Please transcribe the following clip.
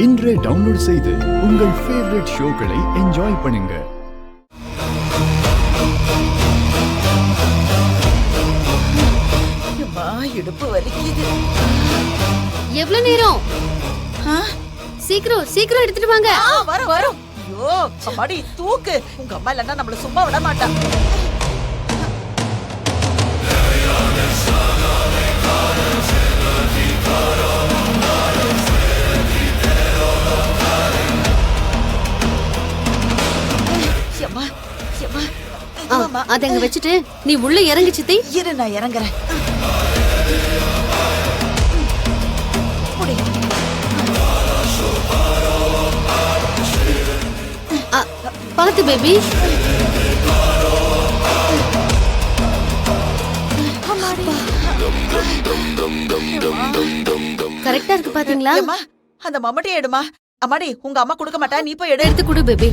இன்றே டவுன்லோட் செய்து உங்கள் ஃபேவரட் ஷோக்களை என்ஜாய் பண்ணுங்க. இடுப்பு வலிக்குது. எவ்வளவு நேரம்? சீக்கிரம் சீக்கிரம் எடுத்துட்டு வாங்க. வரும் வரும். ஐயோ அம்மாடி தூக்கு. உங்க அம்மா இல்லன்னா நம்மள சும்மா விட மாட்டா. அதங்க வச்சுட்டு நீ உள்ள இறங்கு சித்தி. இரு நான் இறங்குறேன். பாத்து பேபி. கரெக்டா இருக்கு பாத்தீங்களா? அந்த மம்மட்டி எடுமா. அம்மாடி உங்க அம்மா கொடுக்க மாட்டா, நீ போய் எடு. எடுத்து கொடு பேபி.